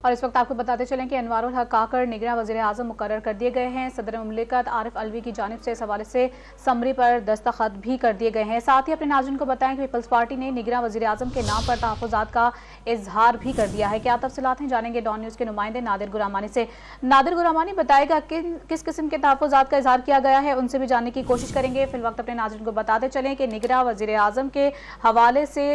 اور اس وقت آپ کو بتاتے چلیں کہ انوار الحق کاکڑ نگراں وزیر اعظم مقرر کر دیے گئے ہیں۔ صدر مملکت عارف علوی کی جانب سے اس حوالے سے سمری پر دستخط بھی کر دیے گئے ہیں۔ ساتھ ہی اپنے ناظرین کو بتائیں کہ پیپلز پارٹی نے نگراں وزیر اعظم کے نام پر تحفظات کا اظہار بھی کر دیا ہے۔ کیا تفصیلات ہیں، جانیں گے ڈان نیوز کے نمائندے نادر گرامانی سے۔ نادر گرامانی بتائے گا کس قسم کے تحفظات کا اظہار کیا گیا ہے، ان سے بھی جاننے کی کوشش کریں گے۔ فی الوقت اپنے ناظرین کو بتاتے چلیں کہ نگراں وزیر اعظم کے حوالے سے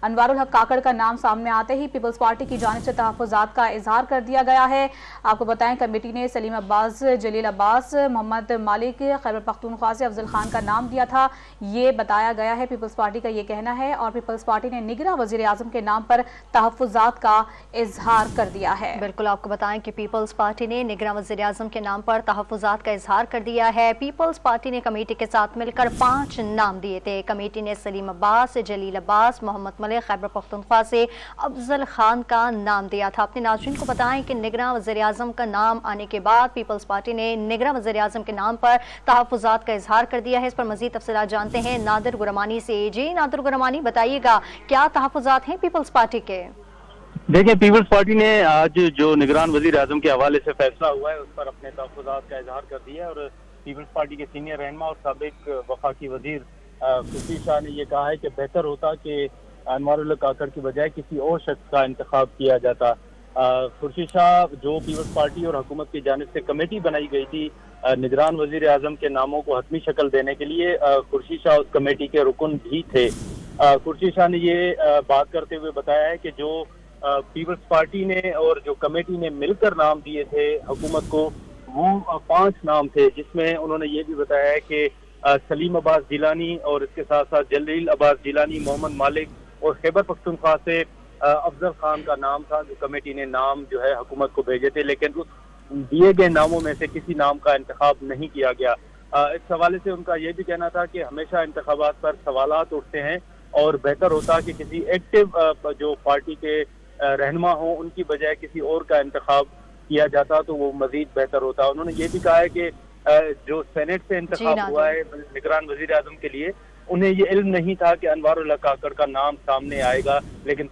انوار الحق کاکڑ کا نام سامنے آتے ہی پیپلز پارٹی کی جانب سے تحفظات کا اظہار کر دیا گیا ہے۔ آپ کو بتائیں کمیٹی نے سلیم عباس، جلیل عباس، محمد مالک، خیبر پختونخوا سے افضل خان کا نام دیا تھا، یہ بتایا گیا ہے۔ پیپلز پارٹی کا یہ کہنا ہے اور پیپلز پارٹی نے نگراں وزیر اعظم کے نام پر تحفظات کا اظہار کر دیا ہے۔ بالکل، آپ کو بتائیں کہ پیپلز پارٹی نے نگراں وزیر اعظم کے نام پر تحفظات کا اظہار کر دیا ہے۔ پیپلز پارٹی نے کمیٹی کے ساتھ مل کر 5 نام دیے تھے۔ کمیٹی نے سلیم عباس، جلیل عباس، محمد ملک، خیبر پختونخوا سے افضل خان کا نام دیا تھا۔ اپنے ناظرین کو بتائیں کہ نگراں وزیر اعظم کا نام آنے کے بعد پیپلز پارٹی نے نگراں وزیر اعظم کے نام پر تحفظات کا اظہار کر دیا ہے۔ اس پر مزید تفصیلات جانتے ہیں نادر گرامانی سے۔ جی نادر گرامانی، بتائیے گا کیا تحفظات ہیں پیپلز پارٹی کے؟ دیکھیں، پیپلز پارٹی نے آج جو نگران وزیر اعظم کے حوالے سے فیصلہ ہوا ہے اس پر اپنے تحفظات کا اظہار کر دیا ہے، اور پیپلز پارٹی کے سینئر رہنما اور سابق وفاقی وزیر خورشید شاہ نے یہ کہا ہے کہ بہتر ہوتا کہ انوار الحق کاکڑ کی بجائے کسی اور شخص کا انتخاب کیا جاتا۔ خورشید شاہ جو پیپلز پارٹی اور حکومت کی جانب سے کمیٹی بنائی گئی تھی نگران وزیر اعظم کے ناموں کو حتمی شکل دینے کے لیے، خورشید شاہ اس کمیٹی کے رکن بھی تھے۔ خورشید شاہ نے یہ بات کرتے ہوئے بتایا ہے کہ جو پیپلز پارٹی نے اور جو کمیٹی نے مل کر نام دیے تھے حکومت کو، وہ 5 نام تھے، جس میں انہوں نے یہ بھی بتایا ہے کہ سلیم عباس جیلانی اور اس کے ساتھ ساتھ جلیل عباس جیلانی، محمد مالک اور خیبر پختونخوا سے افضل خان کا نام تھا، جو کمیٹی نے نام جو ہے حکومت کو بھیجے تھے، لیکن اس دیے گئے ناموں میں سے کسی نام کا انتخاب نہیں کیا گیا۔ اس حوالے سے ان کا یہ بھی کہنا تھا کہ ہمیشہ انتخابات پر سوالات اٹھتے ہیں اور بہتر ہوتا کہ کسی ایکٹیو جو پارٹی کے رہنما ہوں ان کی بجائے کسی اور کا انتخاب کیا جاتا تو وہ مزید بہتر ہوتا۔ انہوں نے یہ بھی کہا ہے کہ جو سینٹ سے انتخاب ہوا ہے نگران وزیر اعظم کے لیے، انہیں یہ علم نہیں تھا کہ انوار الحق کاکڑ کا نام سامنے آئے گا، لیکن